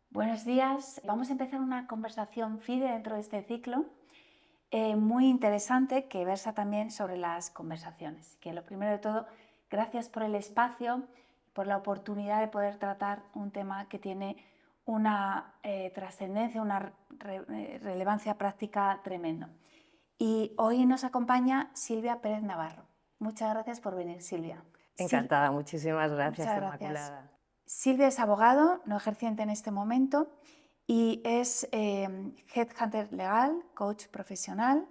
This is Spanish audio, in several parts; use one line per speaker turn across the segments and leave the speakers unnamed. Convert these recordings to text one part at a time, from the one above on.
Buenos días. Vamos a empezar una conversación FIDE dentro de este ciclo muy interesante que versa también sobre las conversaciones. Que lo primero de todo, gracias por el espacio, por la oportunidad de poder tratar un tema que tiene una trascendencia, una relevancia práctica tremenda. Y hoy nos acompaña Silvia Pérez Navarro. Muchas gracias por venir, Silvia.
Encantada, muchísimas
Muchas
gracias,
gracias.
Inmaculada.
Silvia es abogado, no ejerciente en este momento, y es headhunter legal, coach profesional,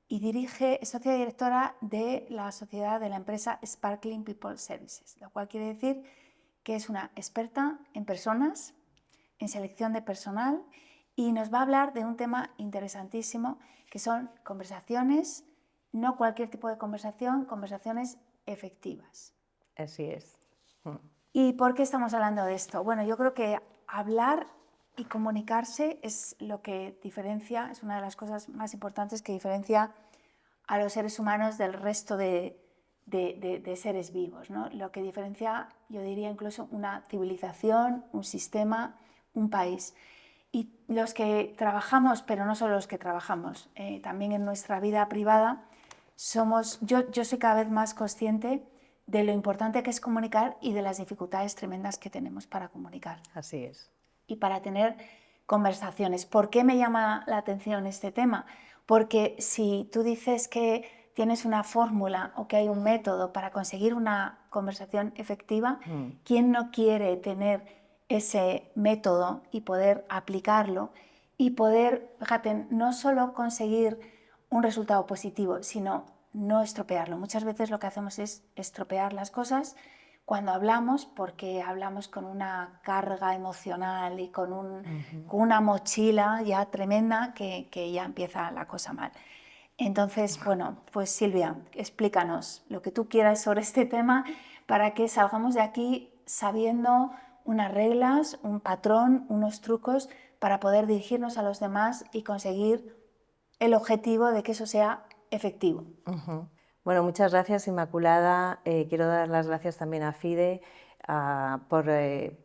y es socia directora de la sociedad de la empresa Sparkling People Services, lo cual quiere decir que es una experta en personas, en selección de personal, y nos va a hablar de un tema interesantísimo que son conversaciones, no cualquier tipo de conversación, conversaciones efectivas.
Así es.
¿Y por qué estamos hablando de esto? Bueno, yo creo que hablar y comunicarse es lo que diferencia, es una de las cosas más importantes que diferencia a los seres humanos del resto de seres vivos, ¿no? Lo que diferencia, yo diría, incluso una civilización, un sistema, un país. Y los que trabajamos, pero no solo los que trabajamos, también en nuestra vida privada, yo soy cada vez más consciente de lo importante que es comunicar y de las dificultades tremendas que tenemos para comunicar
Así es.
y para tener conversaciones. ¿Por qué me llama la atención este tema? Porque si tú dices que tienes una fórmula o que hay un método para conseguir una conversación efectiva, ¿quién no quiere tener ese método y poder aplicarlo y poder, fíjate, no solo conseguir un resultado positivo, sino no estropearlo? Muchas veces lo que hacemos es estropear las cosas cuando hablamos, porque hablamos con una carga emocional y con una mochila ya tremenda que ya empieza la cosa mal. Entonces, bueno, pues Silvia, explícanos lo que tú quieras sobre este tema para que salgamos de aquí sabiendo unas reglas, un patrón, unos trucos para poder dirigirnos a los demás y conseguir el objetivo de que eso sea efectivo.
Bueno, muchas gracias, Inmaculada. Quiero dar las gracias también a FIDE por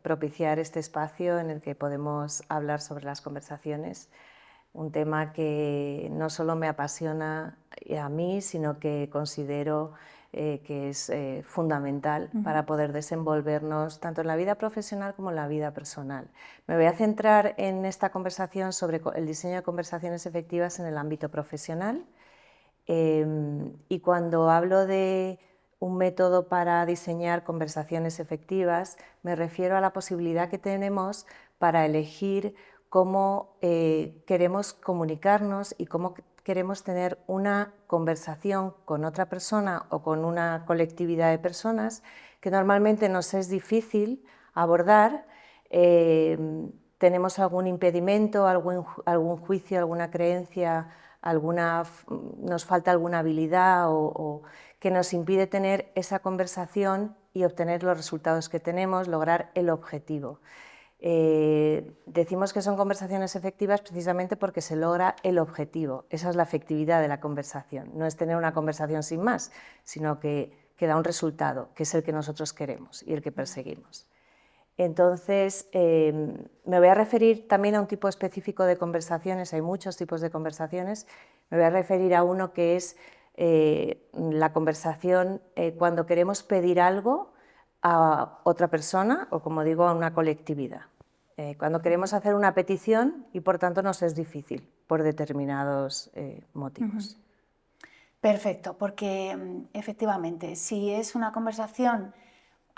propiciar este espacio en el que podemos hablar sobre las conversaciones, un tema que no solo me apasiona a mí, sino que considero que es fundamental para poder desenvolvernos tanto en la vida profesional como en la vida personal. Me voy a centrar en esta conversación sobre el diseño de conversaciones efectivas en el ámbito profesional. Y cuando hablo de un método para diseñar conversaciones efectivas, me refiero a la posibilidad que tenemos para elegir cómo queremos comunicarnos y cómo queremos tener una conversación con otra persona o con una colectividad de personas que normalmente nos es difícil abordar. Tenemos algún impedimento, algún juicio, alguna creencia, nos falta alguna habilidad o que nos impide tener esa conversación y obtener los resultados que tenemos, lograr el objetivo. Decimos que son conversaciones efectivas precisamente porque se logra el objetivo. Esa es la efectividad de la conversación. No es tener una conversación sin más, sino que da un resultado, que es el que nosotros queremos y el que perseguimos. Entonces, me voy a referir también a un tipo específico de conversaciones, hay muchos tipos de conversaciones, me voy a referir a uno que es la conversación cuando queremos pedir algo a otra persona o, como digo, a una colectividad. Cuando queremos hacer una petición y, por tanto, nos es difícil por determinados motivos.
Perfecto, porque efectivamente, si es una conversación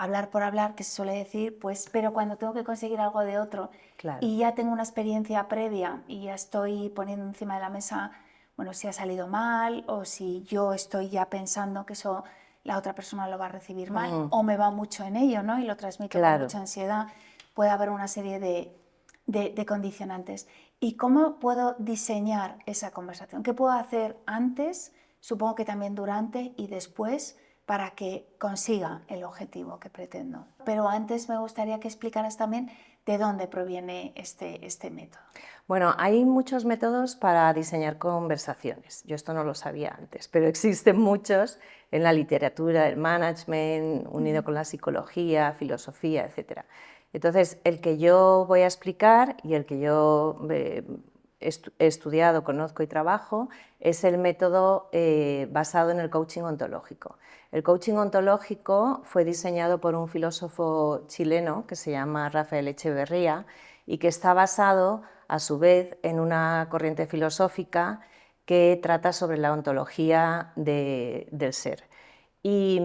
hablar por hablar, que se suele decir, pues, pero cuando tengo que conseguir algo de otro
Claro.
y ya tengo una experiencia previa y ya estoy poniendo encima de la mesa, bueno, si ha salido mal o si yo estoy ya pensando que eso la otra persona lo va a recibir mal o me va mucho en ello, ¿no? Y lo transmito con mucha ansiedad, puede haber una serie de condicionantes. ¿Y cómo puedo diseñar esa conversación? ¿Qué puedo hacer antes? Supongo que también durante y después, para que consiga el objetivo que pretendo. Pero antes me gustaría que explicaras también de dónde proviene este método.
Bueno, hay muchos métodos para diseñar conversaciones. Yo esto no lo sabía antes, pero existen muchos en la literatura, el management, unido con la psicología, filosofía, etc. Entonces, el que yo voy a explicar y el que yo he estudiado, conozco y trabajo es el método basado en el coaching ontológico. El coaching ontológico fue diseñado por un filósofo chileno que se llama Rafael Echeverría y que está basado, a su vez, en una corriente filosófica que trata sobre la ontología del ser. Y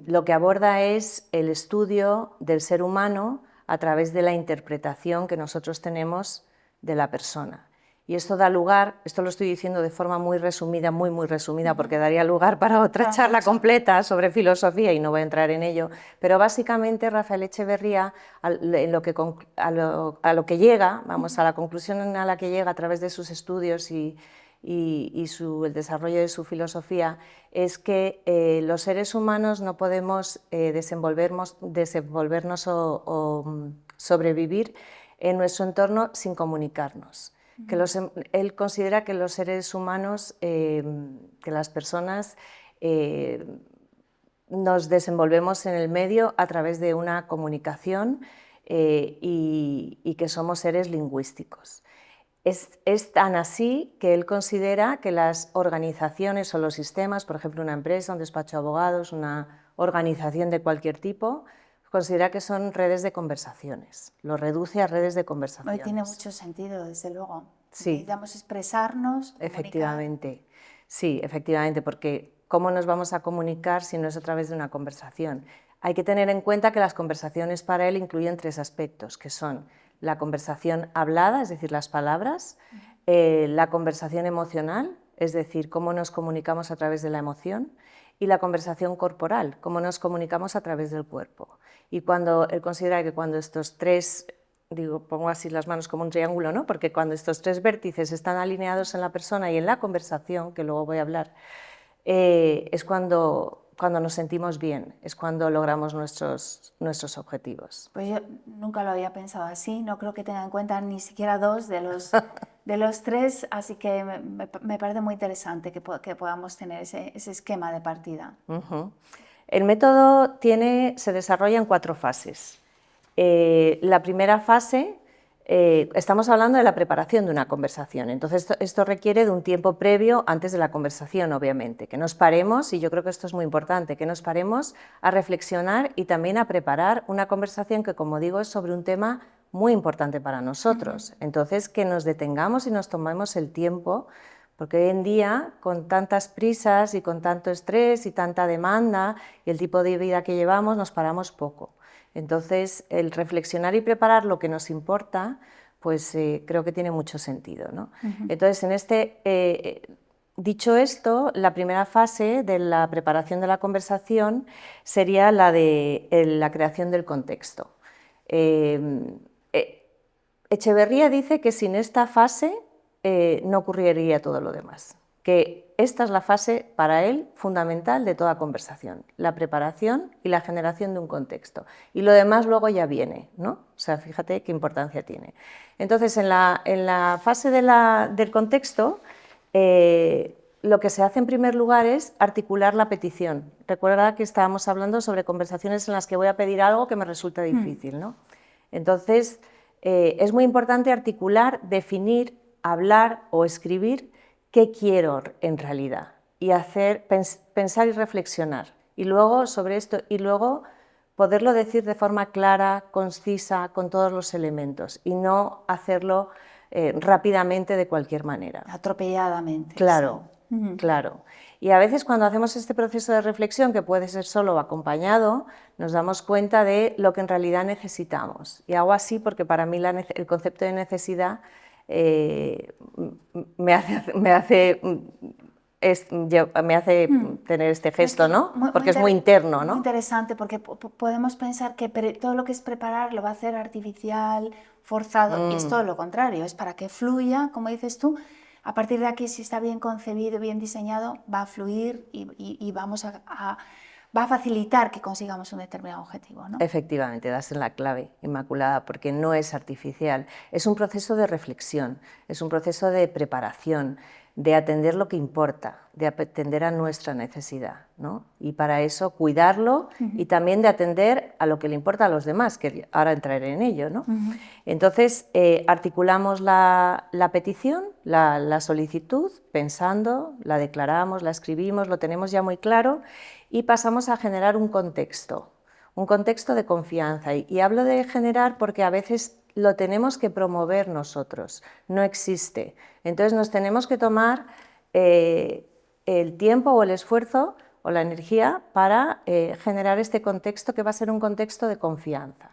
lo que aborda es el estudio del ser humano a través de la interpretación que nosotros tenemos de la persona. Y esto da lugar, esto lo estoy diciendo de forma muy resumida, muy resumida, porque daría lugar para otra charla completa sobre filosofía y no voy a entrar en ello, pero básicamente Rafael Echeverría a lo que llega, vamos, a la conclusión a la que llega a través de sus estudios y el desarrollo de su filosofía es que los seres humanos no podemos desenvolvernos o sobrevivir en nuestro entorno sin comunicarnos. Él considera que los seres humanos, que las personas, nos desenvolvemos en el medio a través de una comunicación y que somos seres lingüísticos. Es tan así que él considera que las organizaciones o los sistemas, por ejemplo una empresa, un despacho de abogados, una organización de cualquier tipo, considera que son redes de conversaciones, lo reduce a redes de conversaciones.
Hoy tiene mucho sentido, desde luego.
Sí.
Necesitamos expresarnos,
efectivamente, sí, efectivamente, porque ¿cómo nos vamos a comunicar si no es a través de una conversación? Hay que tener en cuenta que las conversaciones para él incluyen 3 aspectos, que son la conversación hablada, es decir, las palabras, la conversación emocional, es decir, cómo nos comunicamos a través de la emoción, y la conversación corporal, cómo nos comunicamos a través del cuerpo. Y él considera que cuando estos 3, pongo así las manos como un triángulo, ¿no? Porque cuando estos 3 vértices están alineados en la persona y en la conversación, que luego voy a hablar, es cuando nos sentimos bien, es cuando logramos nuestros objetivos.
Pues yo nunca lo había pensado así, no creo que tenga en cuenta ni siquiera 2 de los 3, así que me parece muy interesante que podamos tener ese esquema de partida.
El método se desarrolla en 4 fases. La primera fase, estamos hablando de la preparación de una conversación, entonces esto requiere de un tiempo previo antes de la conversación, obviamente, que nos paremos, y yo creo que esto es muy importante, que nos paremos a reflexionar y también a preparar una conversación que, como digo, es sobre un tema muy importante para nosotros. Entonces, que nos detengamos y nos tomemos el tiempo, porque hoy en día, con tantas prisas y con tanto estrés y tanta demanda y el tipo de vida que llevamos, nos paramos poco. Entonces, el reflexionar y preparar lo que nos importa, pues creo que tiene mucho sentido, ¿no? Entonces, dicho esto, la primera fase de la preparación de la conversación sería la de la creación del contexto. Echeverría dice que sin esta fase no ocurriría todo lo demás, que esta es la fase para él fundamental de toda conversación, la preparación y la generación de un contexto, y lo demás luego ya viene, ¿no? O sea, fíjate qué importancia tiene. Entonces, en la fase del contexto, lo que se hace en primer lugar es articular la petición. Recuerda que estábamos hablando sobre conversaciones en las que voy a pedir algo que me resulta difícil, ¿no? Entonces, es muy importante articular, definir, hablar o escribir qué quiero en realidad y pensar y reflexionar. Y luego sobre esto, y luego poderlo decir de forma clara, concisa, con todos los elementos y no hacerlo rápidamente de cualquier manera.
Atropelladamente.
Claro,
sí.
Claro. Y a veces cuando hacemos este proceso de reflexión, que puede ser solo o acompañado, nos damos cuenta de lo que en realidad necesitamos. Y hago así porque para mí el concepto de necesidad me hace tener este gesto, ¿no? Porque es muy interno, ¿no?
Muy interesante, porque podemos pensar que todo lo que es preparar lo va a hacer artificial, forzado, y es todo lo contrario, es para que fluya, como dices tú. A partir de aquí, si está bien concebido, bien diseñado, va a fluir y vamos a va a facilitar que consigamos un determinado objetivo, ¿no?
Efectivamente, das en la clave, Inmaculada, porque no es artificial, es un proceso de reflexión, es un proceso de preparación, de atender lo que importa, de atender a nuestra necesidad, ¿no? Y para eso cuidarlo y también de atender a lo que le importa a los demás, que ahora entraré en ello, ¿no? Entonces, articulamos la petición, la solicitud, pensando, la declaramos, la escribimos, lo tenemos ya muy claro y pasamos a generar un contexto de confianza. Y hablo de generar porque a veces lo tenemos que promover nosotros, no existe. Entonces nos tenemos que tomar el tiempo o el esfuerzo o la energía para generar este contexto que va a ser un contexto de confianza.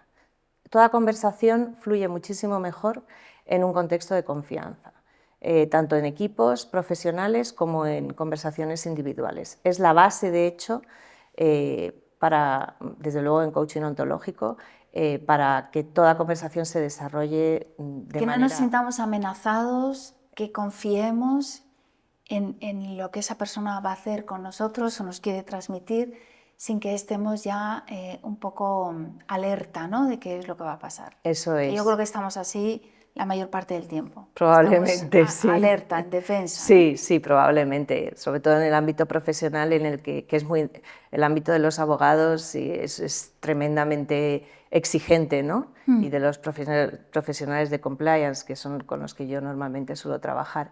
Toda conversación fluye muchísimo mejor en un contexto de confianza, tanto en equipos profesionales como en conversaciones individuales. Es la base, de hecho, desde luego en coaching ontológico, para que toda conversación se desarrolle de manera...
Que no nos sintamos amenazados, que confiemos en lo que esa persona va a hacer con nosotros o nos quiere transmitir, sin que estemos ya un poco alerta, ¿no?, de qué es lo que va a pasar.
Eso es.
Y yo creo que estamos así la mayor parte del tiempo.
Probablemente,
estamos
sí.
Alerta, en defensa.
Sí, sí, probablemente, sobre todo en el ámbito profesional, en el que es muy... El ámbito de los abogados sí, es tremendamente exigente, ¿no? Y de los profesionales de compliance, que son con los que yo normalmente suelo trabajar.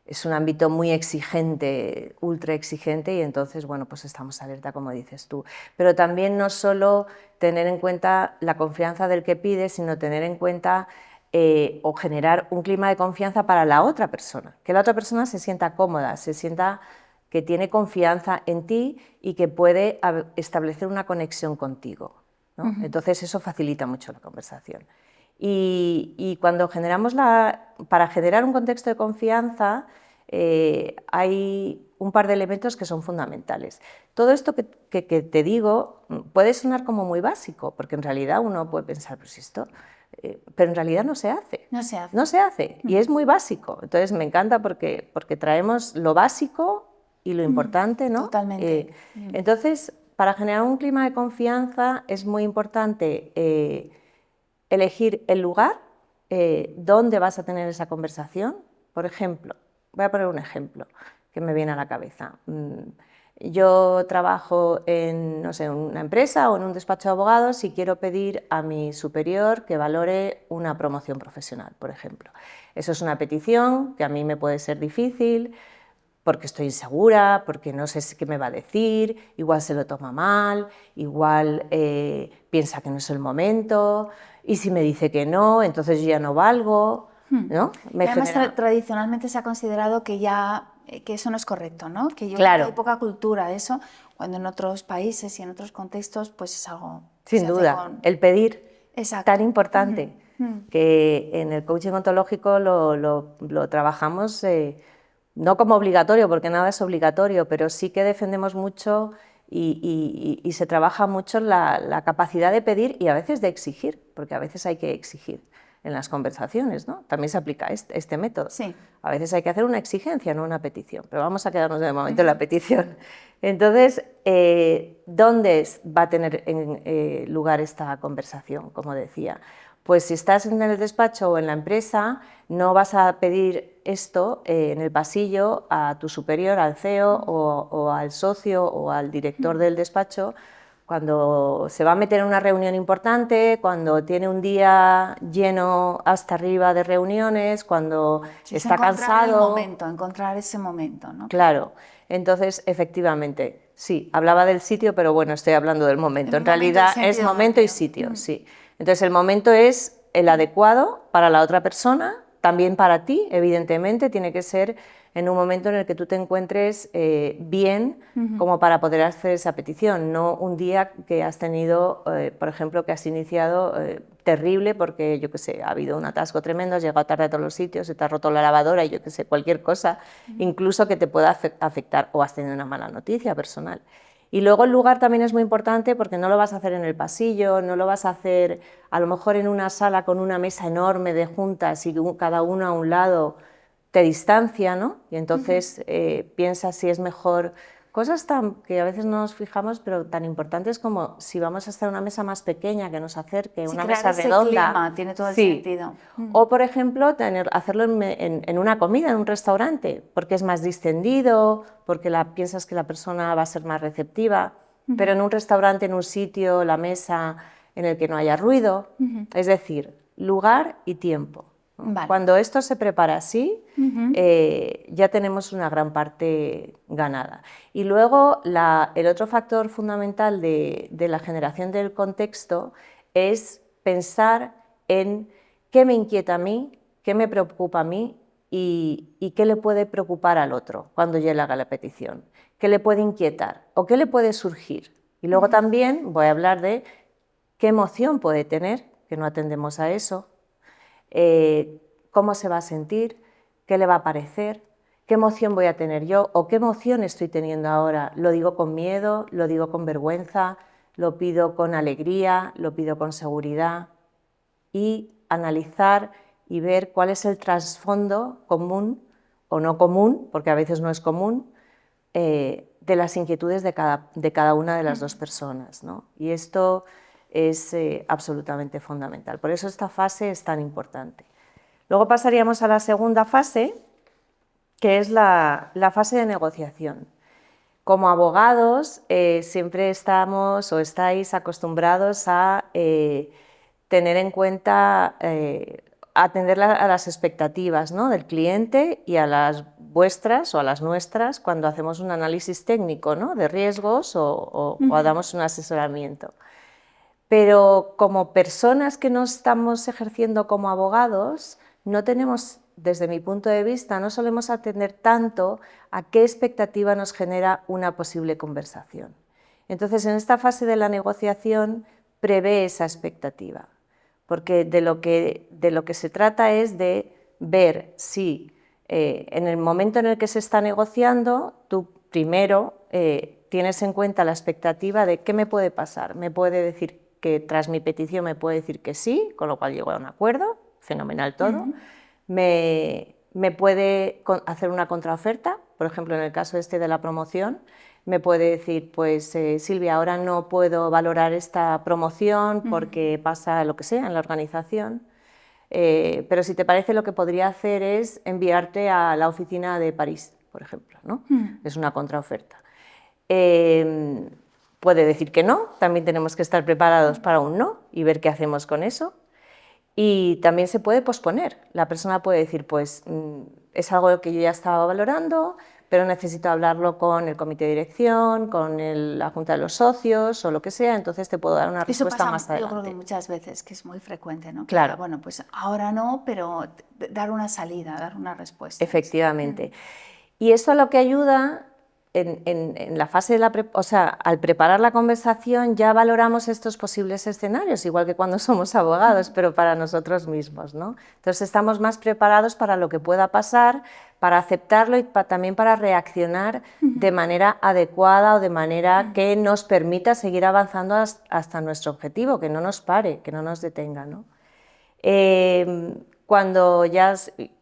Es un ámbito muy exigente, ultra exigente, y entonces, bueno, pues estamos alerta, como dices tú. Pero también no solo tener en cuenta la confianza del que pide, sino tener en cuenta o generar un clima de confianza para la otra persona, que la otra persona se sienta cómoda, se sienta que tiene confianza en ti y que puede establecer una conexión contigo, ¿no? Entonces eso facilita mucho la conversación. Y cuando generamos para generar un contexto de confianza hay un par de elementos que son fundamentales. Todo esto que te digo puede sonar como muy básico, porque en realidad uno puede pensar, pues esto... pero en realidad no se hace.
No se hace.
No se hace, y es muy básico. Entonces me encanta porque traemos lo básico y lo importante, ¿no?
Totalmente.
Entonces, para generar un clima de confianza es muy importante elegir el lugar donde vas a tener esa conversación. Por ejemplo, voy a poner un ejemplo que me viene a la cabeza. Yo trabajo en, no sé, una empresa o en un despacho de abogados y quiero pedir a mi superior que valore una promoción profesional, por ejemplo. Eso es una petición que a mí me puede ser difícil porque estoy insegura, porque no sé qué me va a decir, igual se lo toma mal, igual piensa que no es el momento, y si me dice que no, entonces yo ya no valgo, ¿no?
Y además, tradicionalmente se ha considerado que eso no es correcto, ¿no? Que yo
Claro.
creo que hay poca cultura de eso, cuando en otros países y en otros contextos pues es algo...
Sin duda, el pedir,
Exacto.
tan importante, que en el coaching ontológico lo trabajamos no como obligatorio, porque nada es obligatorio, pero sí que defendemos mucho y se trabaja mucho la capacidad de pedir y a veces de exigir, porque a veces hay que exigir en las conversaciones, ¿no? También se aplica este método.
Sí.
A veces hay que hacer una exigencia, no una petición, pero vamos a quedarnos de momento en la petición. Entonces, ¿dónde va a tener lugar esta conversación, como decía? Pues si estás en el despacho o en la empresa, no vas a pedir esto en el pasillo a tu superior, al CEO o al socio o al director del despacho, cuando se va a meter en una reunión importante, cuando tiene un día lleno hasta arriba de reuniones, cuando está cansado...
Encontrar ese momento, ¿no?
Claro, entonces efectivamente, sí, hablaba del sitio, pero bueno, estoy hablando del momento. En realidad es momento y sitio, sí. Entonces el momento es el adecuado para la otra persona, también para ti, evidentemente, tiene que ser en un momento en el que tú te encuentres bien como para poder hacer esa petición, no un día que has tenido, por ejemplo, que has iniciado terrible porque, yo qué sé, ha habido un atasco tremendo, has llegado tarde a todos los sitios, se te ha roto la lavadora y yo qué sé, cualquier cosa, incluso que te pueda afectar, o has tenido una mala noticia personal. Y luego el lugar también es muy importante porque no lo vas a hacer en el pasillo, no lo vas a hacer a lo mejor en una sala con una mesa enorme de juntas y cada uno a un lado te distancia, ¿no? Y entonces piensas si es mejor Cosas que a veces no nos fijamos, pero tan importantes como si vamos a estar en una mesa más pequeña que nos acerque,
Sí,
una
crear
mesa
ese
redonda.
clima tiene todo el
Sí.
sentido.
O, por ejemplo, hacerlo en una comida, en un restaurante, porque es más distendido, porque piensas que la persona va a ser más receptiva, pero en un restaurante, en un sitio, la mesa en el que no haya ruido, es decir, lugar y tiempo, ¿no?
Vale.
Cuando esto se prepara así, ya tenemos una gran parte ganada. Y luego el otro factor fundamental de la generación del contexto es pensar en qué me inquieta a mí, qué me preocupa a mí y qué le puede preocupar al otro cuando yo le haga la petición, qué le puede inquietar o qué le puede surgir. Y luego también voy a hablar de qué emoción puede tener, que no atendemos a eso, cómo se va a sentir, qué le va a parecer, qué emoción voy a tener yo o qué emoción estoy teniendo ahora. Lo digo con miedo, lo digo con vergüenza, lo pido con alegría, lo pido con seguridad, y analizar y ver cuál es el trasfondo común o no común, porque a veces no es común, de las inquietudes de cada una de las dos personas, ¿no? Y esto es absolutamente fundamental. Por eso esta fase es tan importante. Luego pasaríamos a la segunda fase, que es la fase de negociación. Como abogados siempre estamos o estáis acostumbrados a tener en cuenta, atender a las expectativas, ¿no?, del cliente y a las vuestras o a las nuestras cuando hacemos un análisis técnico, ¿no?, de riesgos o damos un asesoramiento. Pero como personas que no estamos ejerciendo como abogados, no tenemos, desde mi punto de vista, no solemos atender tanto a qué expectativa nos genera una posible conversación. Entonces, en esta fase de la negociación, prevé esa expectativa, porque de lo que se trata es de ver si en el momento en el que se está negociando, tú primero tienes en cuenta la expectativa de qué me puede pasar. Me puede decir que tras mi petición me puede decir que sí, con lo cual llego a un acuerdo, fenomenal todo. Me puede hacer una contraoferta, por ejemplo, en el caso este de la promoción, me puede decir, pues Silvia, ahora no puedo valorar esta promoción porque pasa lo que sea en la organización, pero si te parece lo que podría hacer es enviarte a la oficina de París, por ejemplo, ¿no? Es una contraoferta. Puede decir que no, también tenemos que estar preparados para un no y ver qué hacemos con eso. Y también se puede posponer. La persona puede decir, pues es algo que yo ya estaba valorando, pero necesito hablarlo con el comité de dirección, con la junta de los socios o lo que sea, entonces te puedo dar una respuesta más adelante.
Yo creo que muchas veces, que es muy frecuente, ¿no?
Claro.
Bueno, pues ahora no, pero dar una salida, dar una respuesta.
Efectivamente. Y eso lo que ayuda en la fase de al preparar la conversación ya valoramos estos posibles escenarios, igual que cuando somos abogados, pero para nosotros mismos, ¿no? Entonces estamos más preparados para lo que pueda pasar, para aceptarlo y también para reaccionar de manera adecuada o de manera que nos permita seguir avanzando hasta nuestro objetivo, que no nos pare, que no nos detenga, ¿no? Cuando ya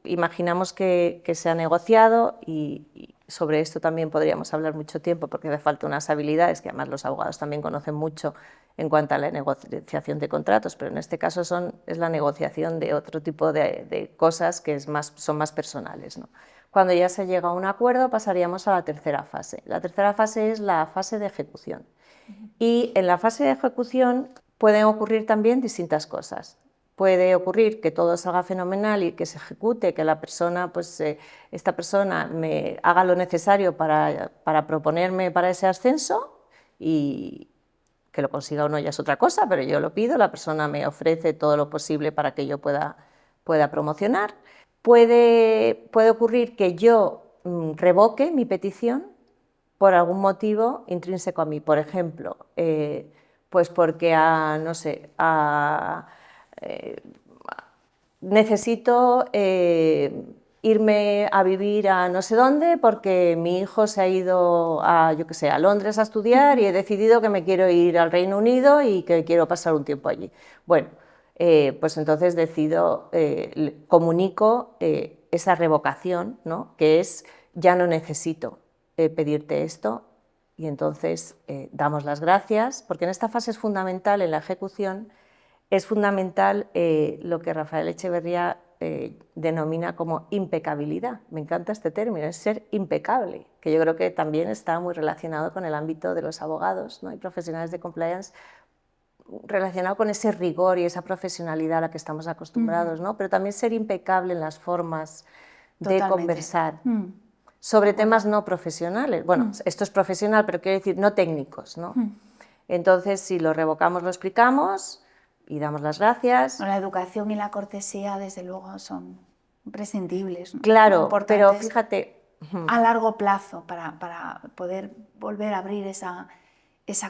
imaginamos que se ha negociado, y sobre esto también podríamos hablar mucho tiempo porque hace falta unas habilidades que además los abogados también conocen mucho en cuanto a la negociación de contratos, pero en este caso es la negociación de otro tipo de cosas que son más personales, ¿no? Cuando ya se llega a un acuerdo pasaríamos a la tercera fase. La tercera fase es la fase de ejecución. Y en la fase de ejecución pueden ocurrir también distintas cosas. Puede ocurrir que todo salga fenomenal y que se ejecute, que la persona, pues esta persona me haga lo necesario para proponerme para ese ascenso, y que lo consiga o no ya es otra cosa, pero yo lo pido, la persona me ofrece todo lo posible para que yo pueda promocionar. Puede ocurrir que yo revoque mi petición por algún motivo intrínseco a mí, por ejemplo, pues porque no sé, necesito irme a vivir a no sé dónde porque mi hijo se ha ido yo qué sé, a Londres a estudiar y he decidido que me quiero ir al Reino Unido y que quiero pasar un tiempo allí. Bueno, pues entonces comunico esa revocación, ¿no?, que es ya no necesito pedirte esto, y entonces damos las gracias, porque en esta fase es fundamental, en la ejecución, es fundamental lo que Rafael Echeverría denomina como impecabilidad. Me encanta este término, es ser impecable, que yo creo que también está muy relacionado con el ámbito de los abogados, ¿no? Y profesionales de compliance, relacionado con ese rigor y esa profesionalidad a la que estamos acostumbrados, ¿no? Pero también ser impecable en las formas de conversar sobre temas no profesionales. Bueno, esto es profesional, pero quiero decir no técnicos, ¿no? Entonces, si lo revocamos, lo explicamos y damos las gracias.
La educación y la cortesía, desde luego, son imprescindibles, ¿no?
Claro, pero fíjate...
a largo plazo para poder volver a abrir esa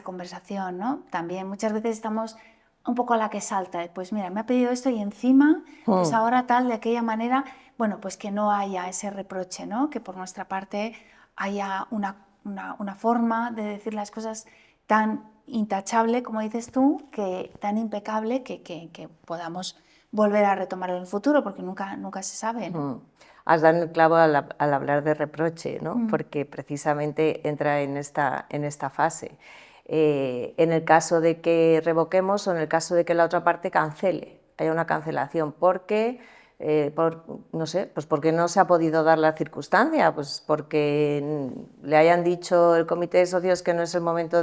conversación, ¿no? También muchas veces estamos un poco a la que salta, pues mira, me ha pedido esto y encima, pues ahora tal, de aquella manera, bueno, pues que no haya ese reproche, ¿no? Que por nuestra parte haya una forma de decir las cosas tan intachable, como dices tú, que tan impecable que podamos volver a retomarlo en el futuro, porque nunca se sabe, ¿no?
Has dado el clavo al hablar de reproche, ¿no? Porque precisamente entra en esta fase. En el caso de que revoquemos o en el caso de que la otra parte cancele, haya una cancelación, porque no sé, pues porque no se ha podido dar la circunstancia, pues porque le hayan dicho el comité de socios que no es el momento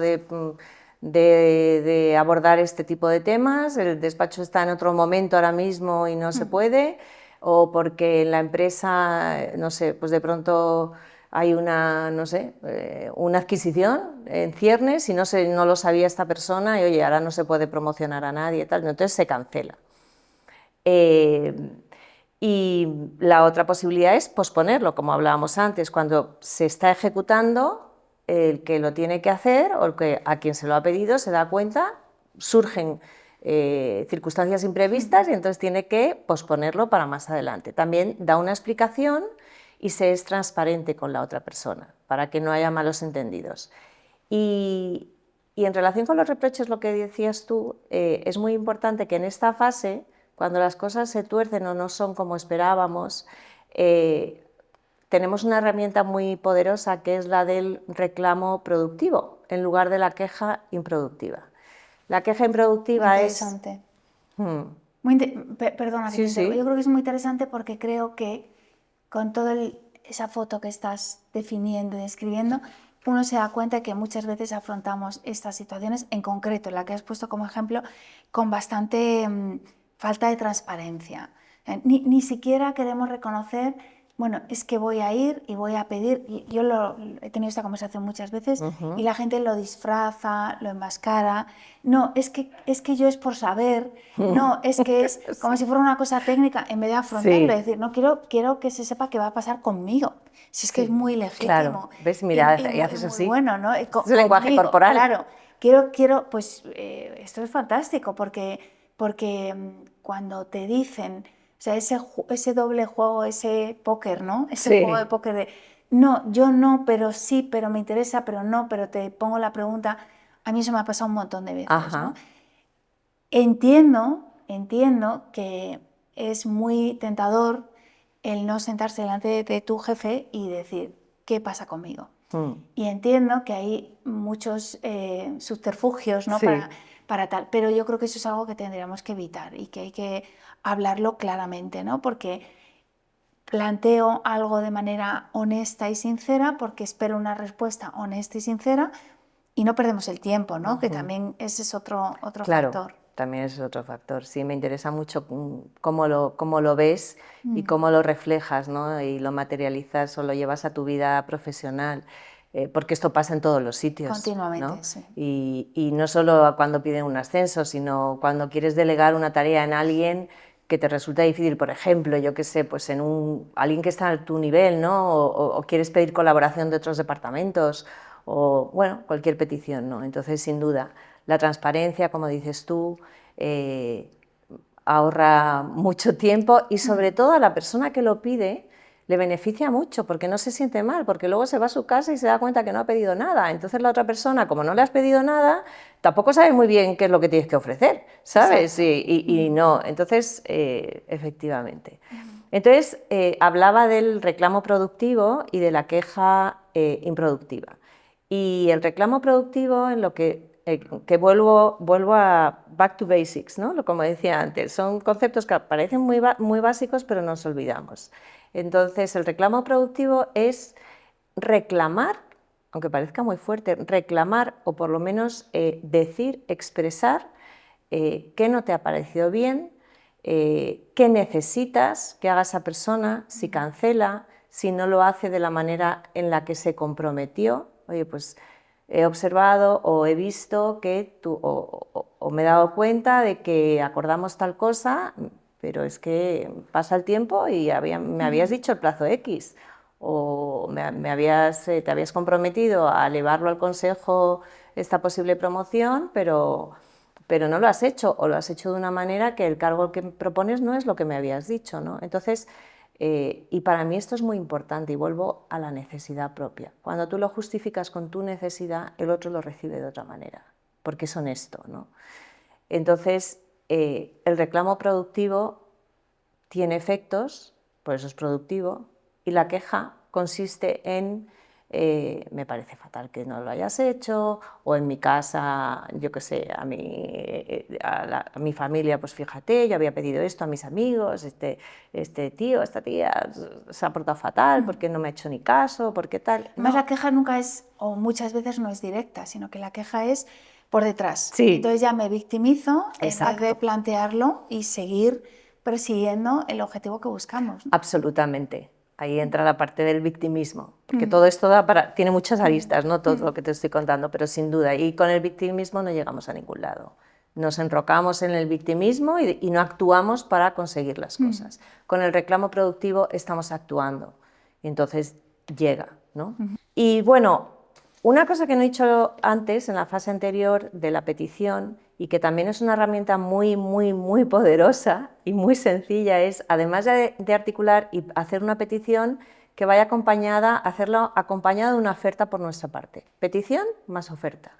de abordar este tipo de temas, el despacho está en otro momento ahora mismo y no se puede, o porque en la empresa, no sé, pues de pronto hay una, no sé, una adquisición en ciernes y no lo sabía esta persona y oye, ahora no se puede promocionar a nadie y tal, entonces se cancela. Y la otra posibilidad es posponerlo, como hablábamos antes, cuando se está ejecutando, el que lo tiene que hacer o el que a quien se lo ha pedido se da cuenta, surgen circunstancias imprevistas y entonces tiene que posponerlo para más adelante. También da una explicación y se es transparente con la otra persona para que no haya malos entendidos. Y en relación con los reproches, lo que decías tú, es muy importante que en esta fase, cuando las cosas se tuercen o no son como esperábamos, tenemos una herramienta muy poderosa que es la del reclamo productivo en lugar de la queja improductiva. La queja improductiva
muy interesante. Perdona que te interrumpa. Yo creo que es muy interesante porque creo que con toda esa foto que estás definiendo y describiendo, uno se da cuenta de que muchas veces afrontamos estas situaciones, en concreto, la que has puesto como ejemplo, con bastante falta de transparencia. Ni siquiera queremos reconocer, bueno, es que voy a ir y voy a pedir, y yo he tenido esta conversación muchas veces, y la gente lo disfraza, lo enmascara, no, es que yo es por saber, no, es que es como si fuera una cosa técnica, en vez de afrontarlo, es decir, no quiero que se sepa qué va a pasar conmigo, si es que es muy legítimo.
Claro, ves, mira, y haces
muy
así,
bueno, ¿no?
es el lenguaje corporal.
Claro, quiero pues esto es fantástico, porque cuando te dicen, o sea, ese doble juego, ese póker, ¿no? Ese juego de póker de, no, yo no, pero sí, pero me interesa, pero no, pero te pongo la pregunta, a mí eso me ha pasado un montón de veces, ¿no? Entiendo que es muy tentador el no sentarse delante de tu jefe y decir, ¿qué pasa conmigo? Y entiendo que hay muchos subterfugios, ¿no? Para tal, pero yo creo que eso es algo que tendríamos que evitar y que hay que hablarlo claramente, ¿no? Porque planteo algo de manera honesta y sincera porque espero una respuesta honesta y sincera y no perdemos el tiempo, ¿no? Que también ese es otro factor.
También es otro factor. Sí, me interesa mucho cómo lo ves y cómo lo reflejas, ¿no? Y lo materializas o lo llevas a tu vida profesional. Porque esto pasa en todos los sitios.
Continuamente,
¿no?
sí.
Y no solo cuando piden un ascenso, sino cuando quieres delegar una tarea en alguien que te resulta difícil, por ejemplo, yo qué sé, pues en alguien que está a tu nivel, ¿no? O quieres pedir colaboración de otros departamentos, o bueno, cualquier petición, ¿no? Entonces, sin duda, la transparencia, como dices tú, ahorra mucho tiempo y sobre todo a la persona que lo pide le beneficia mucho porque no se siente mal, porque luego se va a su casa y se da cuenta que no ha pedido nada. Entonces la otra persona, como no le has pedido nada, tampoco sabe muy bien qué es lo que tienes que ofrecer, ¿sabes? Y no, entonces, efectivamente. Entonces, hablaba del reclamo productivo y de la queja improductiva. Y el reclamo productivo, en lo que vuelvo a back to basics, ¿no? Como decía antes, son conceptos que parecen muy básicos, pero nos olvidamos. Entonces, el reclamo productivo es reclamar, aunque parezca muy fuerte, reclamar o por lo menos decir, expresar qué no te ha parecido bien, qué necesitas que haga esa persona, si cancela, si no lo hace de la manera en la que se comprometió. Oye, pues he observado o he visto que tú, o me he dado cuenta de que acordamos tal cosa, pero es que pasa el tiempo y me habías dicho el plazo X, o te habías comprometido a elevarlo al consejo esta posible promoción, pero no lo has hecho, o lo has hecho de una manera que el cargo que propones no es lo que me habías dicho, ¿no? Entonces, y para mí esto es muy importante, y vuelvo a la necesidad propia. Cuando tú lo justificas con tu necesidad, el otro lo recibe de otra manera, porque es honesto, ¿no? Entonces, el reclamo productivo tiene efectos, por eso es productivo, y la queja consiste en me parece fatal que no lo hayas hecho, o en mi casa, yo qué sé, a mi familia, pues fíjate, yo había pedido esto a mis amigos, este tío, esta tía se ha portado fatal, porque no me ha hecho ni caso, porque tal.
Además,
No.
la queja nunca es, o muchas veces no es directa, sino que la queja es por detrás.
Sí.
Entonces ya me victimizo en vez de
Exacto.
plantearlo y seguir persiguiendo el objetivo que buscamos, ¿no?
Absolutamente. Ahí entra la parte del victimismo, porque todo esto tiene muchas aristas, ¿no? Todo lo que te estoy contando, pero sin duda, y con el victimismo no llegamos a ningún lado. Nos enrocamos en el victimismo y no actuamos para conseguir las cosas. Con el reclamo productivo estamos actuando, y entonces llega, ¿no? Y bueno, una cosa que no he dicho antes, en la fase anterior de la petición, y que también es una herramienta muy poderosa y muy sencilla, es, además de articular y hacer una petición, que vaya hacerlo acompañada de una oferta por nuestra parte. Petición más oferta.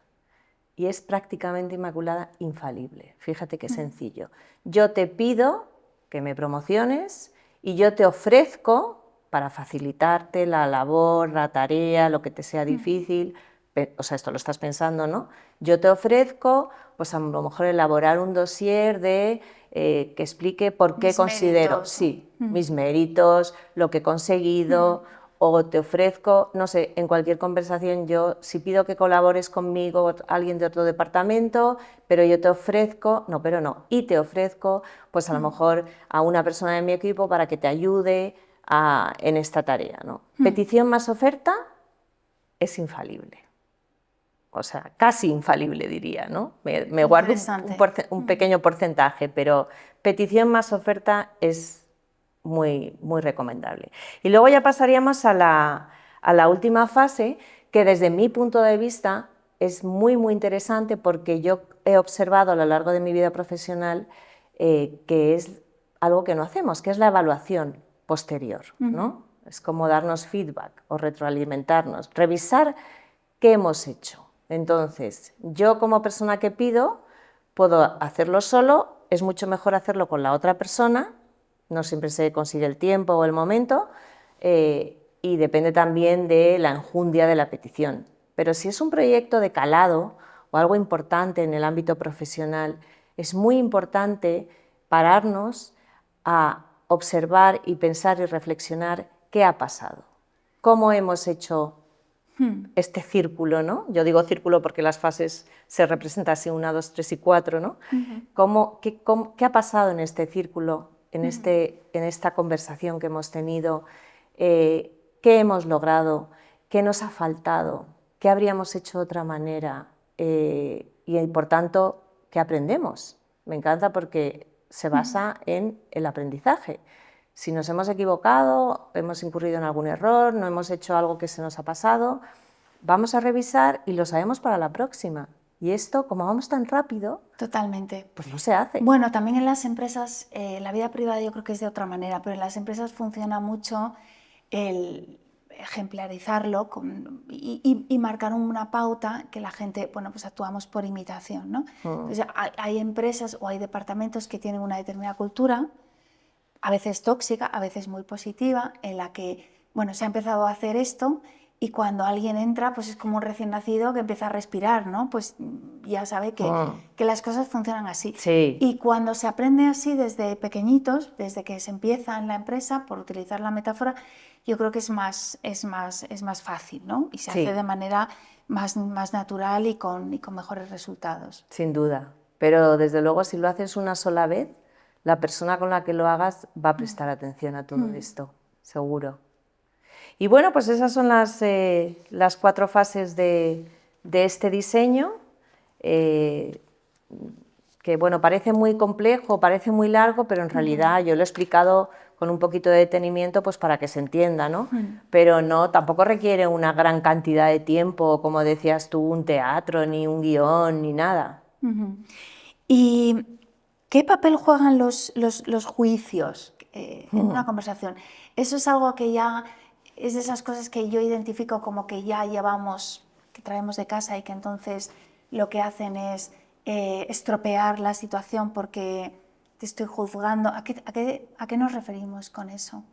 Y es prácticamente, Inmaculada, infalible. Fíjate qué sencillo. Yo te pido que me promociones y yo te ofrezco, para facilitarte la labor, la tarea, lo que te sea difícil, o sea, esto lo estás pensando, ¿no? Yo te ofrezco, pues a lo mejor elaborar un dossier que explique por qué considero, sí, mis méritos, lo que he conseguido, o te ofrezco, no sé, en cualquier conversación yo, si pido que colabores conmigo alguien de otro departamento, pero yo te ofrezco, y te ofrezco, pues a lo mejor a una persona de mi equipo para que te ayude en esta tarea, ¿no? Petición más oferta es infalible. O sea, casi infalible, diría, ¿no? Me guardo un pequeño porcentaje, pero petición más oferta es muy recomendable. Y luego ya pasaríamos a la última fase, que desde mi punto de vista es muy interesante, porque yo he observado a lo largo de mi vida profesional que es algo que no hacemos, que es la evaluación posterior, ¿no? Es como darnos feedback o retroalimentarnos, revisar qué hemos hecho. Entonces, yo como persona que pido, puedo hacerlo solo, es mucho mejor hacerlo con la otra persona, no siempre se consigue el tiempo o el momento, y depende también de la enjundia de la petición. Pero si es un proyecto de calado o algo importante en el ámbito profesional, es muy importante pararnos a observar y pensar y reflexionar qué ha pasado, cómo hemos hecho este círculo, ¿no? Yo digo círculo porque las fases se representan así, 1, 2, 3 y 4, ¿no? ¿Qué ha pasado en este círculo, en esta conversación que hemos tenido? ¿Qué hemos logrado? ¿Qué nos ha faltado? ¿Qué habríamos hecho de otra manera? Y por tanto, ¿qué aprendemos? Me encanta porque se basa en el aprendizaje. Si nos hemos equivocado, hemos incurrido en algún error, no hemos hecho algo que se nos ha pasado, vamos a revisar y lo sabemos para la próxima. Y esto, como vamos tan rápido,
totalmente,
pues no se hace.
Bueno, también en las empresas, la vida privada yo creo que es de otra manera, pero en las empresas funciona mucho el ejemplarizarlo y marcar una pauta que la gente, bueno, pues actuamos por imitación, ¿no? Entonces, hay empresas o hay departamentos que tienen una determinada cultura, a veces tóxica, a veces muy positiva, en la que, bueno, se ha empezado a hacer esto y cuando alguien entra, pues es como un recién nacido que empieza a respirar, ¿no? Pues ya sabe que las cosas funcionan así.
Sí.
Y cuando se aprende así desde pequeñitos, desde que se empieza en la empresa, por utilizar la metáfora, yo creo que es más fácil, ¿no? Y se hace de manera más natural y con mejores resultados.
Sin duda. Pero desde luego, si lo haces una sola vez, la persona con la que lo hagas va a prestar atención a todo esto, seguro. Y bueno, pues esas son las 4 fases de este diseño, que bueno, parece muy complejo, parece muy largo, pero en realidad yo lo he explicado con un poquito de detenimiento pues para que se entienda, ¿no? Pero no, tampoco requiere una gran cantidad de tiempo, como decías tú, un teatro, ni un guión, ni nada.
¿Y qué papel juegan los juicios en una conversación? Eso es algo que ya es de esas cosas que yo identifico como que ya llevamos, que traemos de casa y que entonces lo que hacen es estropear la situación porque te estoy juzgando. ¿A qué nos referimos con eso?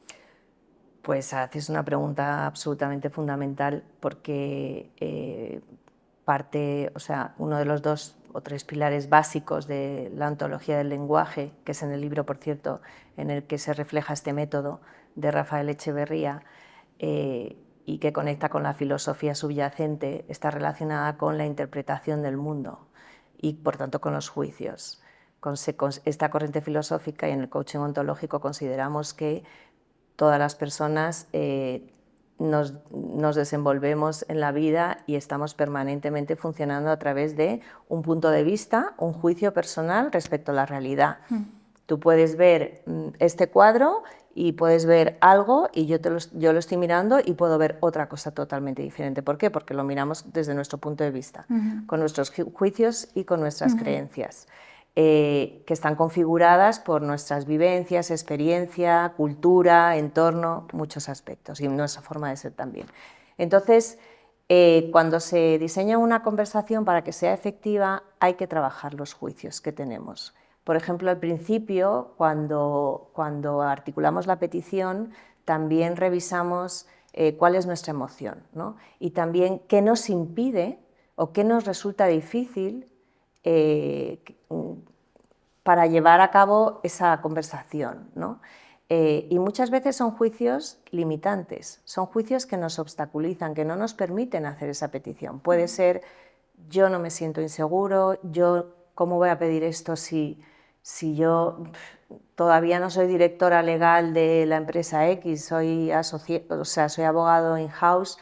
Pues haces una pregunta absolutamente fundamental porque o sea, uno de los 2 o 3 pilares básicos de la ontología del lenguaje, que es en el libro, por cierto, en el que se refleja este método de Rafael Echeverría, y que conecta con la filosofía subyacente, está relacionada con la interpretación del mundo y, por tanto, con los juicios. Con esta corriente filosófica y en el coaching ontológico consideramos que todas las personas nos desenvolvemos en la vida y estamos permanentemente funcionando a través de un punto de vista, un juicio personal respecto a la realidad. Tú puedes ver este cuadro y puedes ver algo y yo lo estoy mirando y puedo ver otra cosa totalmente diferente. ¿Por qué? Porque lo miramos desde nuestro punto de vista, con nuestros juicios y con nuestras creencias. Que están configuradas por nuestras vivencias, experiencia, cultura, entorno, muchos aspectos y nuestra forma de ser también. Entonces, cuando se diseña una conversación para que sea efectiva, hay que trabajar los juicios que tenemos. Por ejemplo, al principio, cuando articulamos la petición, también revisamos cuál es nuestra emoción, ¿no? Y también qué nos impide o qué nos resulta difícil para llevar a cabo esa conversación, ¿no? Y muchas veces son juicios limitantes, son juicios que nos obstaculizan, que no nos permiten hacer esa petición. Puede ser, yo no me siento inseguro, yo ¿cómo voy a pedir esto si yo todavía no soy directora legal de la empresa X, soy abogado in-house?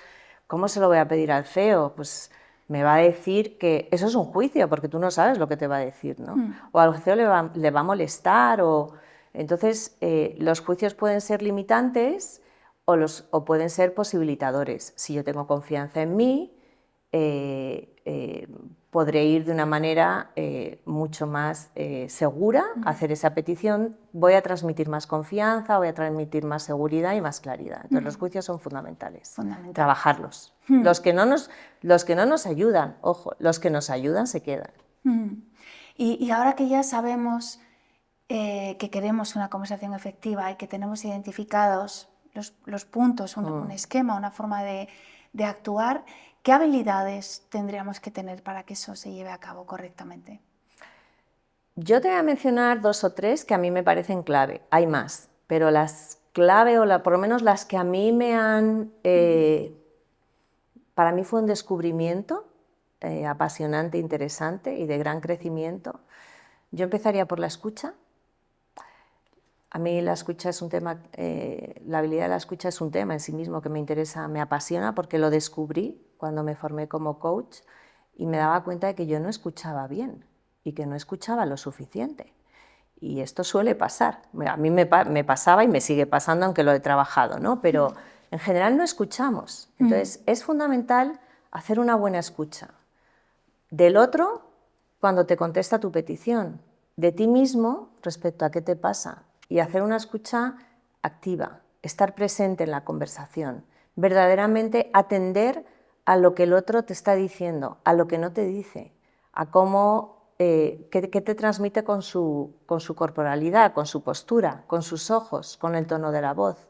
¿Cómo se lo voy a pedir al CEO? Pues me va a decir que eso es un juicio, porque tú no sabes lo que te va a decir, ¿no? O al CEO le va a molestar, entonces los juicios pueden ser limitantes o pueden ser posibilitadores. Si yo tengo confianza en mí, podré ir de una manera mucho más segura a hacer esa petición, voy a transmitir más confianza, voy a transmitir más seguridad y más claridad. Entonces los juicios son fundamentales, trabajarlos. Los que no nos ayudan, ojo, los que nos ayudan se quedan.
Y ahora que ya sabemos que queremos una conversación efectiva y que tenemos identificados los puntos, un esquema, una forma de actuar, ¿qué habilidades tendríamos que tener para que eso se lleve a cabo correctamente?
Yo te voy a mencionar 2 o 3 que a mí me parecen clave. Hay más, pero las clave por lo menos las que a mí me han... para mí fue un descubrimiento apasionante, interesante y de gran crecimiento. Yo empezaría por la escucha. A mí la escucha es un tema, la habilidad de la escucha es un tema en sí mismo que me interesa, me apasiona porque lo descubrí cuando me formé como coach y me daba cuenta de que yo no escuchaba bien y que no escuchaba lo suficiente. Y esto suele pasar. A mí me pasaba y me sigue pasando, aunque lo he trabajado, ¿no? Pero en general no escuchamos. Entonces es fundamental hacer una buena escucha. Del otro, cuando te contesta tu petición. De ti mismo respecto a qué te pasa. Y hacer una escucha activa, estar presente en la conversación, verdaderamente atender a lo que el otro te está diciendo, a lo que no te dice, a cómo, qué te transmite con su corporalidad, con su postura, con sus ojos, con el tono de la voz,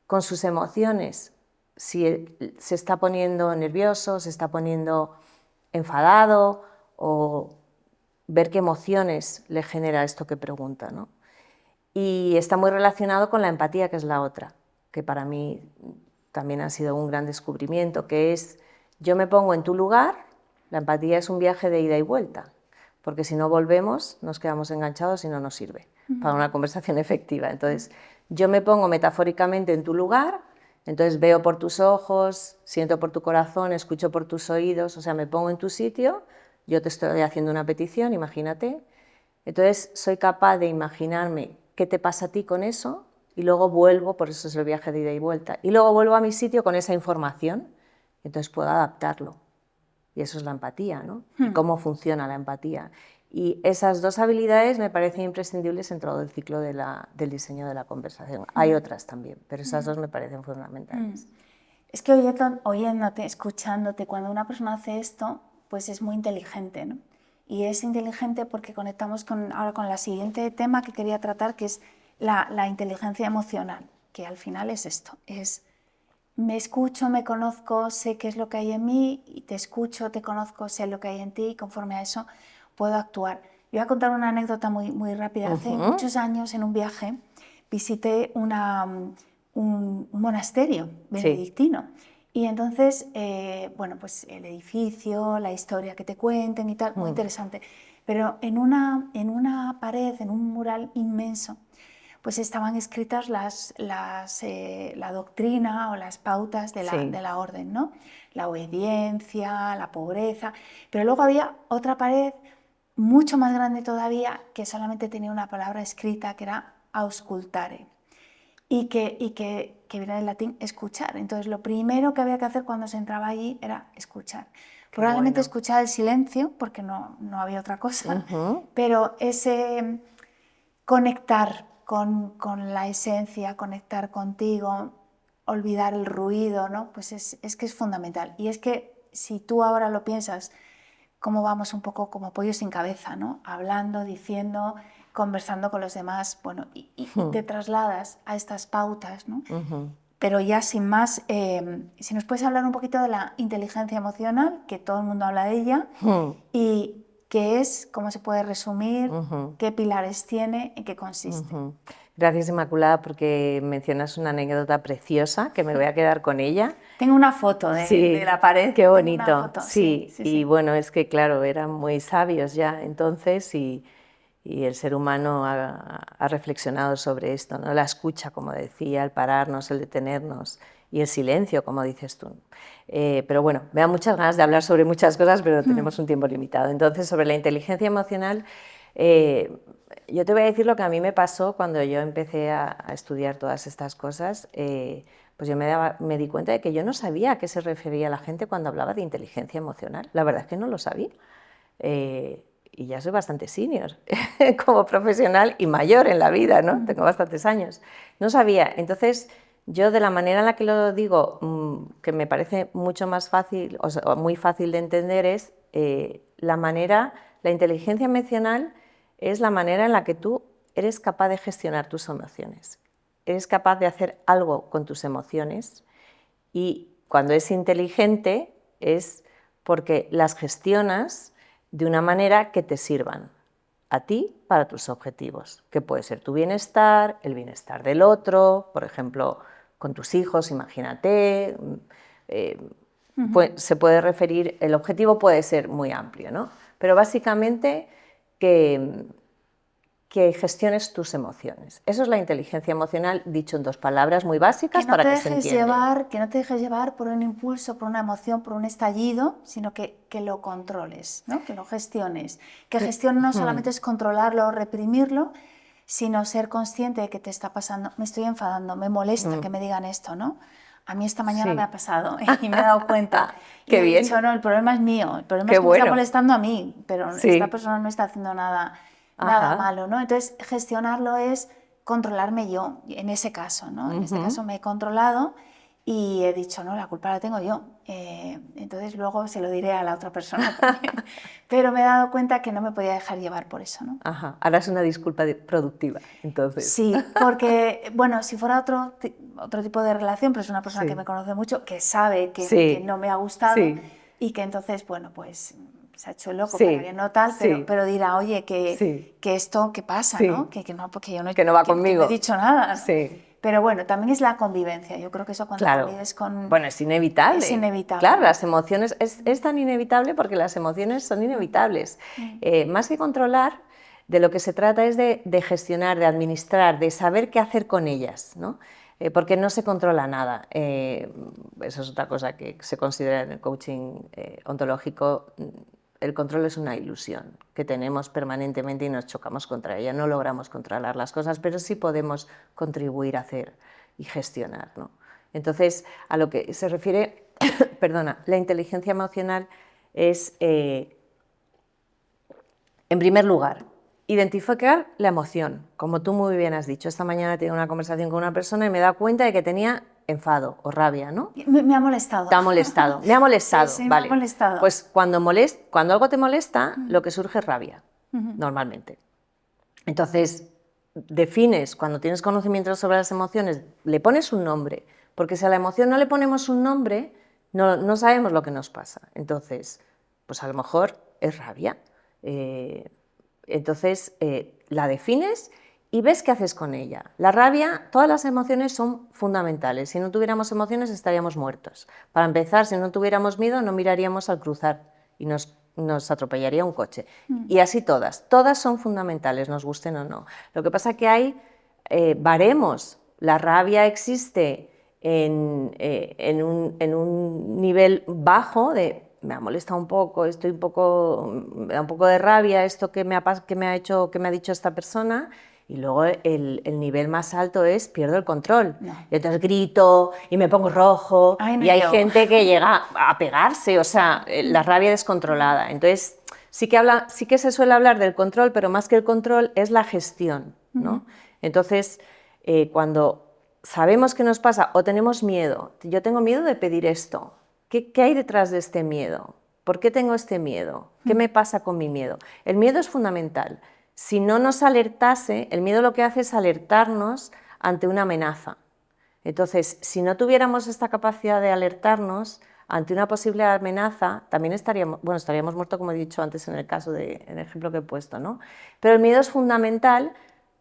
con sus emociones, si se está poniendo nervioso, se está poniendo enfadado, o ver qué emociones le genera esto que pregunta, ¿no? Y está muy relacionado con la empatía, que es la otra, que para mí también ha sido un gran descubrimiento, que es yo me pongo en tu lugar. La empatía es un viaje de ida y vuelta, porque si no volvemos nos quedamos enganchados y no nos sirve para una conversación efectiva. Entonces yo me pongo metafóricamente en tu lugar, entonces veo por tus ojos, siento por tu corazón, escucho por tus oídos, o sea, me pongo en tu sitio, yo te estoy haciendo una petición, imagínate. Entonces soy capaz de imaginarme qué te pasa a ti con eso y luego vuelvo, por eso es el viaje de ida y vuelta, y luego vuelvo a mi sitio con esa información, entonces puedo adaptarlo. Y eso es la empatía, ¿no? Y cómo funciona la empatía. Y esas dos habilidades me parecen imprescindibles en todo el ciclo del diseño de la conversación. Hay otras también, pero esas dos me parecen fundamentales.
Es que oyéndote, escuchándote, cuando una persona hace esto, pues es muy inteligente, ¿no? Y es inteligente porque conectamos ahora con el siguiente tema que quería tratar, que es la inteligencia emocional, que al final es esto, es me escucho, me conozco, sé qué es lo que hay en mí, y te escucho, te conozco, sé lo que hay en ti, y conforme a eso puedo actuar. Yo voy a contar una anécdota muy rápida. Hace muchos años, en un viaje, visité un monasterio benedictino. Sí. Y entonces, bueno, pues el edificio, la historia que te cuenten y tal, muy interesante. Pero en una pared, en un mural inmenso, pues estaban escritas la doctrina o las pautas de la orden, ¿no? La obediencia, la pobreza, pero luego había otra pared mucho más grande todavía que solamente tenía una palabra escrita que era auscultare y que viene del latín escuchar. Entonces lo primero que había que hacer cuando se entraba allí era escuchar. Probablemente escuchar el silencio porque no había otra cosa, pero ese conectar con la esencia, conectar contigo, olvidar el ruido, ¿no? Pues es que es fundamental. Y es que si tú ahora lo piensas, cómo vamos un poco como pollos sin cabeza, ¿no? Hablando, diciendo, conversando con los demás, bueno, y te trasladas a estas pautas, ¿no? Pero ya sin más, si nos puedes hablar un poquito de la inteligencia emocional, que todo el mundo habla de ella, y qué es, cómo se puede resumir, qué pilares tiene, en qué consiste.
Gracias, Inmaculada, porque mencionas una anécdota preciosa que me voy a quedar con ella.
Tengo una foto de la pared.
Qué bonito.
Tengo una foto,
sí. Y bueno, es que claro, eran muy sabios ya entonces y el ser humano ha reflexionado sobre esto, ¿no? La escucha, como decía, el pararnos, el detenernos y el silencio, como dices tú. Pero bueno, me da muchas ganas de hablar sobre muchas cosas, pero tenemos un tiempo limitado. Entonces, sobre la inteligencia emocional, yo te voy a decir lo que a mí me pasó cuando yo empecé a estudiar todas estas cosas. Pues yo me di cuenta de que yo no sabía a qué se refería la gente cuando hablaba de inteligencia emocional. La verdad es que no lo sabía. Y ya soy bastante senior como profesional y mayor en la vida, ¿no? Tengo bastantes años. No sabía. Entonces, yo de la manera en la que lo digo, que me parece mucho más fácil, o sea, muy fácil de entender, es la inteligencia emocional es la manera en la que tú eres capaz de gestionar tus emociones. Eres capaz de hacer algo con tus emociones y cuando es inteligente es porque las gestionas de una manera que te sirvan a ti para tus objetivos, que puede ser tu bienestar, el bienestar del otro, por ejemplo, con tus hijos, imagínate, se puede referir, el objetivo puede ser muy amplio, ¿no? Pero básicamente que gestiones tus emociones. Eso es la inteligencia emocional, dicho en dos palabras muy básicas para que se entienda.
Que no te dejes llevar por un impulso, por una emoción, por un estallido, sino que lo controles, ¿no? Que lo gestiones. Que gestión no solamente es controlarlo o reprimirlo, sino ser consciente de que te está pasando. Me estoy enfadando, me molesta que me digan esto, ¿no? A mí esta mañana me ha pasado y me he dado cuenta.
Qué bien.
He dicho, no, el problema es mío, el problema es que me está molestando a mí, pero esta persona no está haciendo nada malo, ¿no? Entonces, gestionarlo es controlarme yo, en ese caso, ¿no? En este caso me he controlado y he dicho, no, la culpa la tengo yo. Entonces luego se lo diré a la otra persona también. Pero me he dado cuenta que no me podía dejar llevar por eso, ¿no?
Ahora es una disculpa productiva, entonces.
Sí, porque, bueno, si fuera otro tipo de relación, pero es una persona
Sí.
que me conoce mucho, que sabe que,
Sí.
que no me ha gustado
Sí.
y que entonces, bueno, pues se ha hecho loco
Sí.
para que no tal,
Sí.
pero dirá, oye,
Sí.
que esto, ¿qué pasa?
Sí.
¿No? Que no, porque yo no,
Que no va
que no
conmigo.
he dicho nada, ¿no?
Sí.
Pero bueno, también es la convivencia. Yo creo que eso cuando
Claro.
convives con...
Bueno, es inevitable.
Es inevitable.
Claro, las emociones es tan inevitable porque las emociones son inevitables. Más que controlar, de lo que se trata es de gestionar, de administrar, de saber qué hacer con ellas, ¿no? Porque no se controla nada. Eso es otra cosa que se considera en el coaching ontológico. El control es una ilusión que tenemos permanentemente y nos chocamos contra ella. No logramos controlar las cosas, pero sí podemos contribuir a hacer y gestionar, ¿no? Entonces, a lo que se refiere, perdona, la inteligencia emocional es, en primer lugar, identificar la emoción. Como tú muy bien has dicho, esta mañana he tenido una conversación con una persona y me he dado cuenta de que tenía enfado o rabia, ¿no?
Me ha molestado.
Te ha molestado, me ha molestado,
Sí,
vale.
me ha molestado.
Pues cuando algo te molesta, lo que surge es rabia, normalmente. Entonces, defines, cuando tienes conocimiento sobre las emociones, le pones un nombre, porque si a la emoción no le ponemos un nombre, no sabemos lo que nos pasa. Entonces, pues a lo mejor es rabia. Entonces, la defines y ves qué haces con ella. La rabia, todas las emociones son fundamentales. Si no tuviéramos emociones estaríamos muertos. Para empezar, si no tuviéramos miedo no miraríamos al cruzar y nos atropellaría un coche. Y así todas son fundamentales, nos gusten o no. Lo que pasa es que hay baremos. La rabia existe en un nivel bajo de me ha molestado un poco, me da un poco de rabia esto que me ha dicho esta persona, y luego el nivel más alto es pierdo el control.
No.
Y entonces grito y me pongo rojo.
Ay, no,
y hay
yo.
gente que llega a pegarse, o sea, la rabia descontrolada. Entonces sí que se suele hablar del control, pero más que el control es la gestión, ¿no? Entonces, cuando sabemos qué nos pasa o tenemos miedo, yo tengo miedo de pedir esto, ¿qué hay detrás de este miedo? ¿Por qué tengo este miedo? ¿Qué me pasa con mi miedo? El miedo es fundamental. Si no nos alertase, el miedo lo que hace es alertarnos ante una amenaza. Entonces, si no tuviéramos esta capacidad de alertarnos ante una posible amenaza, también estaríamos muertos, como he dicho antes en el ejemplo que he puesto, ¿no? Pero el miedo es fundamental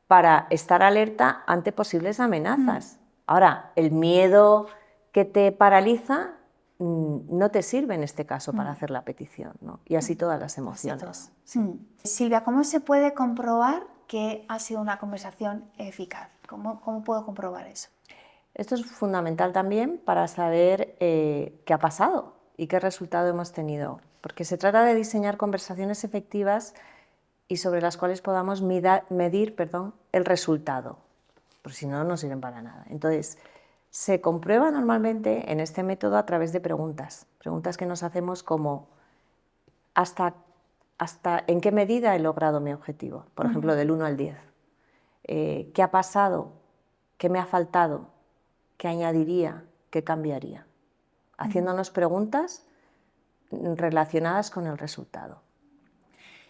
para estar alerta ante posibles amenazas. Ahora, el miedo que te paraliza no te sirve en este caso para hacer la petición, ¿no? Y así todas las emociones.
Sí. Silvia, ¿cómo se puede comprobar que ha sido una conversación eficaz? ¿Cómo puedo comprobar eso?
Esto es fundamental también para saber qué ha pasado y qué resultado hemos tenido, porque se trata de diseñar conversaciones efectivas y sobre las cuales podamos medir el resultado, porque si no, no sirven para nada. Entonces, se comprueba normalmente en este método a través de preguntas que nos hacemos como ¿hasta en qué medida he logrado mi objetivo? Por ejemplo, del 1 al 10. ¿Qué ha pasado? ¿Qué me ha faltado? ¿Qué añadiría? ¿Qué cambiaría? Haciéndonos preguntas relacionadas con el resultado.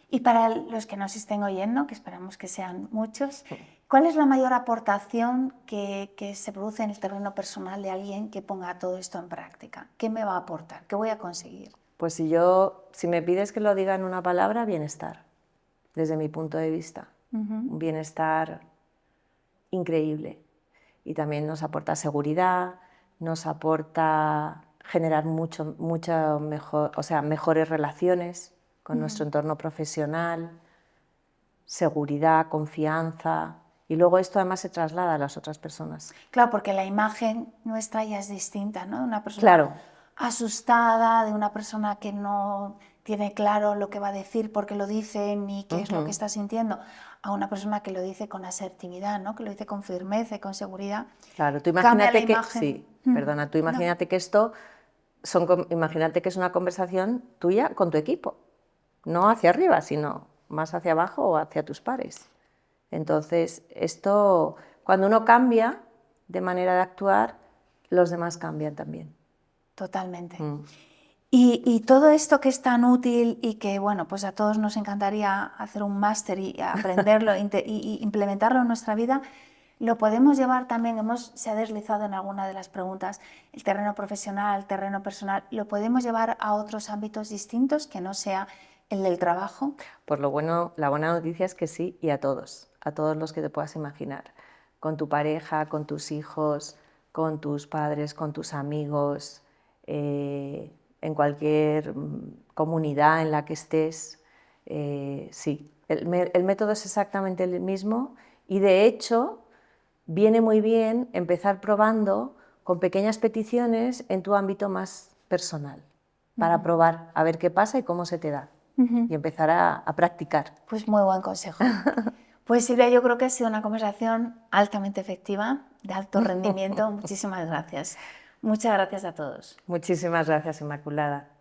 Y para los que nos estén oyendo, que esperamos que sean muchos, ¿cuál es la mayor aportación que se produce en el terreno personal de alguien que ponga todo esto en práctica? ¿Qué me va a aportar? ¿Qué voy a conseguir?
Pues si me pides que lo diga en una palabra, bienestar, desde mi punto de vista. Un bienestar increíble. Y también nos aporta seguridad, nos aporta generar mejores relaciones con nuestro entorno profesional, seguridad, confianza, y luego esto además se traslada a las otras personas.
Claro, porque la imagen nuestra ya es distinta, ¿no? De una persona
Claro.
asustada, de una persona que no tiene claro lo que va a decir, por qué lo dice, ni qué es lo que está sintiendo, a una persona que lo dice con asertividad, ¿no? Que lo dice con firmeza y con seguridad.
Claro, tú
Cambia la
imagínate
imagen.
imagínate que imagínate que es una conversación tuya con tu equipo, no hacia arriba, sino más hacia abajo o hacia tus pares. Entonces, cuando uno cambia de manera de actuar, los demás cambian también.
Totalmente. Y todo esto que es tan útil y que, bueno, pues a todos nos encantaría hacer un máster y aprenderlo y implementarlo en nuestra vida, Lo podemos llevar también, se ha deslizado en alguna de las preguntas, el terreno profesional, el terreno personal, ¿lo podemos llevar a otros ámbitos distintos que no sea el del trabajo?
Pues lo bueno, la buena noticia es que sí, y a todos los que te puedas imaginar, con tu pareja, con tus hijos, con tus padres, con tus amigos, en cualquier comunidad en la que estés, sí. El método es exactamente el mismo y de hecho viene muy bien empezar probando con pequeñas peticiones en tu ámbito más personal, para probar a ver qué pasa y cómo se te da. Y empezar a practicar.
Pues muy buen consejo. Pues Silvia, yo creo que ha sido una conversación altamente efectiva, de alto rendimiento. Muchísimas gracias. Muchas gracias a todos.
Muchísimas gracias, Inmaculada.